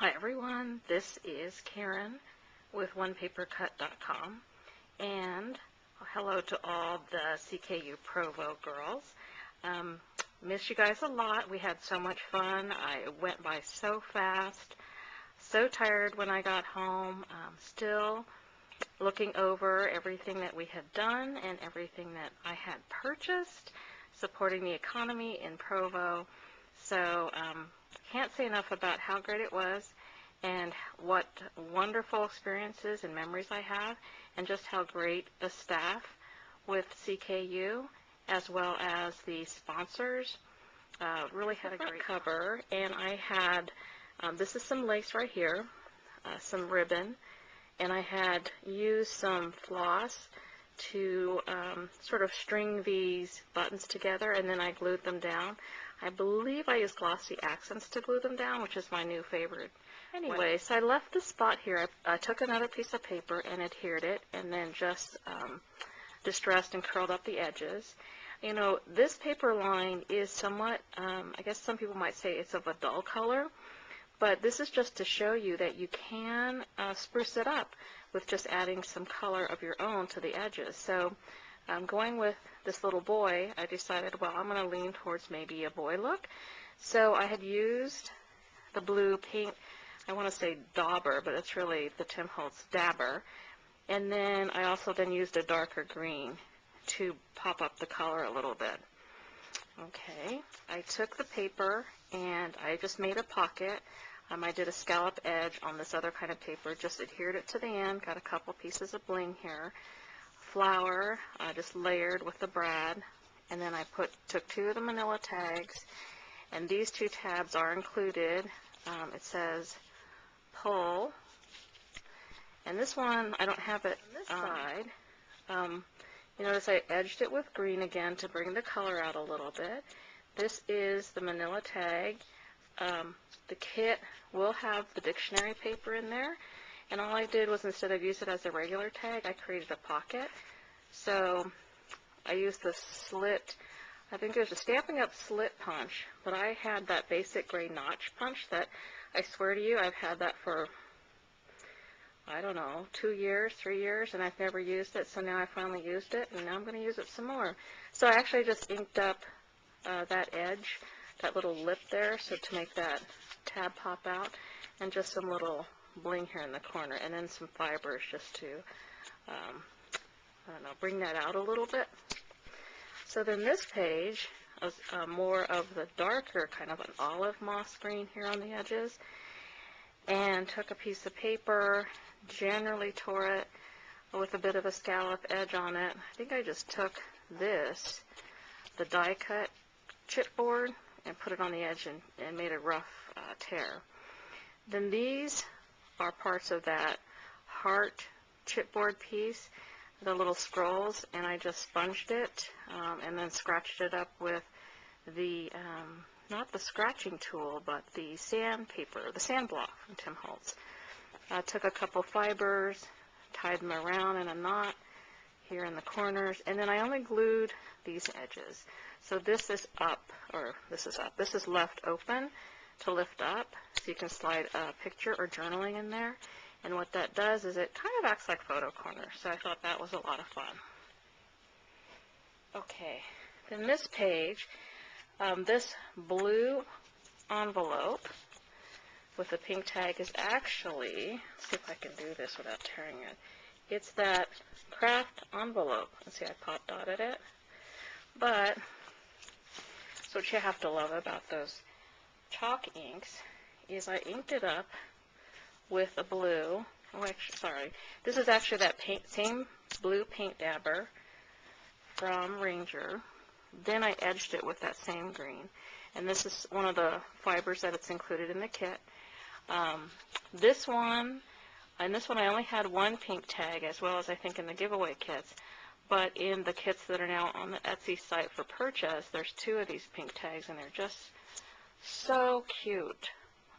Hi everyone, this is Karen with OnePaperCut.com, and hello to all the CKU Provo girls. Miss you guys a lot. We had so much fun. It went by so fast. So tired when I got home. Still looking over everything that we had done and everything that I had purchased, supporting the economy in Provo. So can't say enough about how great it was and what wonderful experiences and memories I have, and just how great the staff with CKU as well as the sponsors really had a great cover. And I had, this is some lace right here, some ribbon, and I had used some floss to sort of string these buttons together, and then I glued them down. I believe I used glossy accents to glue them down, which is my new favorite. Anyway, so I left the spot here. I took another piece of paper and adhered it, and then just distressed and curled up the edges. You know, this paper line is somewhat, I guess some people might say it's of a dull color, but this is just to show you that you can spruce it up with just adding some color of your own to the edges. So going with this little boy, I decided, well, I'm going to lean towards maybe a boy look. So I had used the blue paint, I want to say dauber, but it's really the Tim Holtz dabber. And then I also then used a darker green to pop up the color a little bit. Okay, I took the paper and I just made a pocket. I did a scallop edge on this other kind of paper, just adhered it to the end, got a couple pieces of bling here. Flower, just layered with the brad, and then I took two of the manila tags, and these two tabs are included. It says pull, and this one I don't have it on this side. You notice I edged it with green again to bring the color out a little bit. This is the manila tag. The kit will have the dictionary paper in there. And all I did was, instead of use it as a regular tag, I created a pocket. So I used the slit, I think there's a Stampin' Up! Slit punch, but I had that basic gray notch punch that I swear to you, I've had that for, I don't know, 2 years, 3 years, and I've never used it. So now I finally used it, and now I'm going to use it some more. So I actually just inked up that edge, that little lip there, so to make that tab pop out, and just some little bling here in the corner, and then some fibers just to, I don't know, bring that out a little bit. So then this page is more of the darker, kind of an olive moss green here on the edges, and took a piece of paper, generally tore it with a bit of a scallop edge on it. I think I just took this, the die cut chipboard, and put it on the edge and made a rough tear. Then these are parts of that heart chipboard piece, the little scrolls, and I just sponged it and then scratched it up with the, not the scratching tool, but the sandpaper, the sand block from Tim Holtz. I took a couple fibers, tied them around in a knot here in the corners, and then I only glued these edges. So this is up, or this is up. This is left open to lift up, so you can slide a picture or journaling in there. And what that does is it kind of acts like photo corner. So I thought that was a lot of fun. Okay, then this page, this blue envelope with the pink tag is actually, let's see if I can do this without tearing it. It's that craft envelope. Let's see, I pop dotted it. But, so what you have to love about those chalk inks is I inked it up with a blue, oh actually, sorry, this is actually that same blue paint dabber from Ranger. Then I edged it with that same green, and this is one of the fibers that it's included in the kit. This one, and this one I only had one pink tag, as well as I think in the giveaway kits, but in the kits that are now on the Etsy site for purchase, there's 2 of these pink tags, and they're just so cute.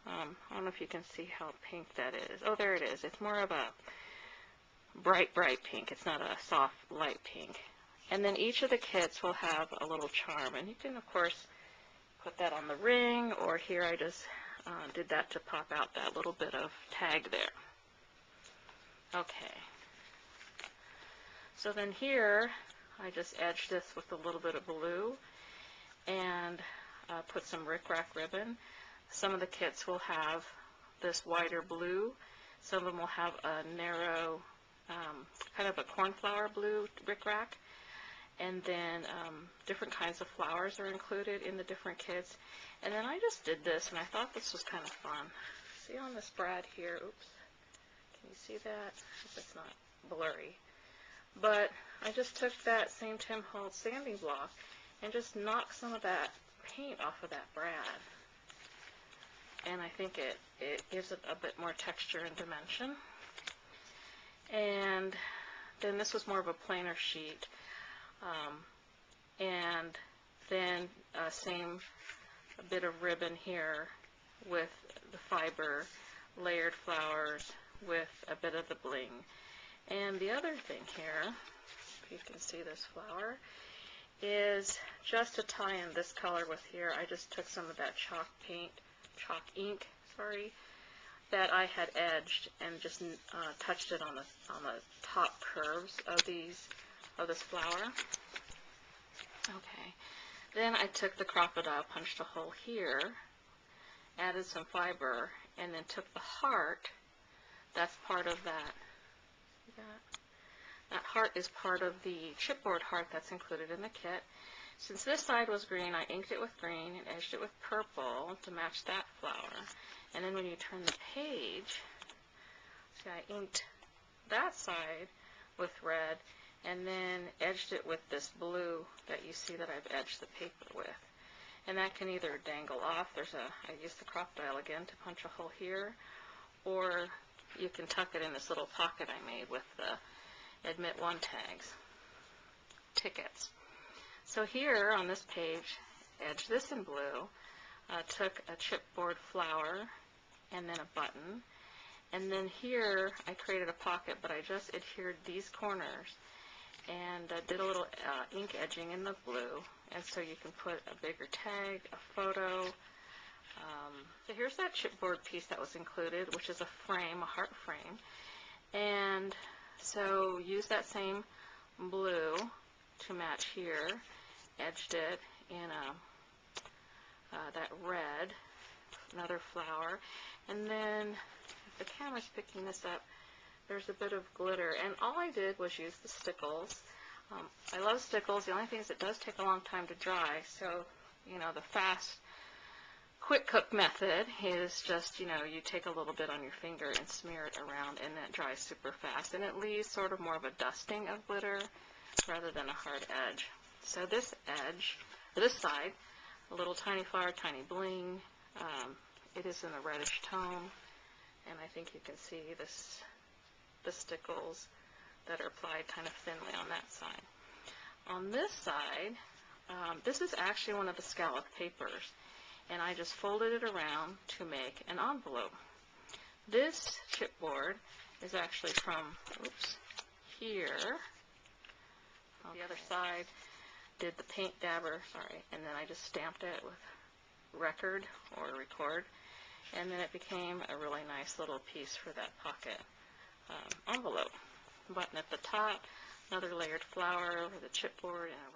I don't know if you can see how pink that is. Oh, there it is. It's more of a bright, bright pink. It's not a soft, light pink. And then each of the kits will have a little charm. And you can, of course, put that on the ring, or here I just did that to pop out that little bit of tag there. Okay. So then here, I just edged this with a little bit of blue and put some rickrack ribbon. Some of the kits will have this wider blue. Some of them will have a narrow, kind of a cornflower blue rickrack. And then different kinds of flowers are included in the different kits. And then I just did this, and I thought this was kind of fun. See on this brad here, oops, can you see that? If it's not blurry. But I just took that same Tim Holtz sanding block and just knocked some of that paint off of that brad. And I think it gives it a bit more texture and dimension. And then this was more of a plainer sheet. And then same bit of ribbon here with the fiber, layered flowers with a bit of the bling. And the other thing here, if you can see this flower, is just to tie in this color with here, I just took some of that chalk ink, that I had edged and just touched it on the top curves of this flower. Okay. Then I took the crocodile, punched a hole here, added some fiber, and then took the heart. That's part of that. See that? That heart is part of the chipboard heart that's included in the kit. Since this side was green, I inked it with green and edged it with purple to match that flower. And then when you turn the page, see, I inked that side with red and then edged it with this blue that you see that I've edged the paper with. And that can either dangle off. I used the crocodile again to punch a hole here, or you can tuck it in this little pocket I made with the Admit 1 tags, tickets. So here on this page, edged this in blue, took a chipboard flower and then a button. And then here I created a pocket, but I just adhered these corners and did a little ink edging in the blue. And so you can put a bigger tag, a photo. So here's that chipboard piece that was included, which is a frame, a heart frame. And so use that same blue to match here. Edged it in that red, another flower. And then, if the camera's picking this up, there's a bit of glitter. And all I did was use the stickles. I love stickles. The only thing is it does take a long time to dry. So, the fast, quick cook method is just, you take a little bit on your finger and smear it around, and it dries super fast. And it leaves sort of more of a dusting of glitter rather than a hard edge. So this edge, this side, a little tiny flower, tiny bling. It is in a reddish tone, and I think you can see the stickles that are applied kind of thinly on that side. On this side, this is actually one of the scallop papers, and I just folded it around to make an envelope. This chipboard is actually from, here. On the other side, did the paint dabber, and then I just stamped it with record or record, and then it became a really nice little piece for that pocket envelope. Button at the top, another layered flower with a chipboard, and a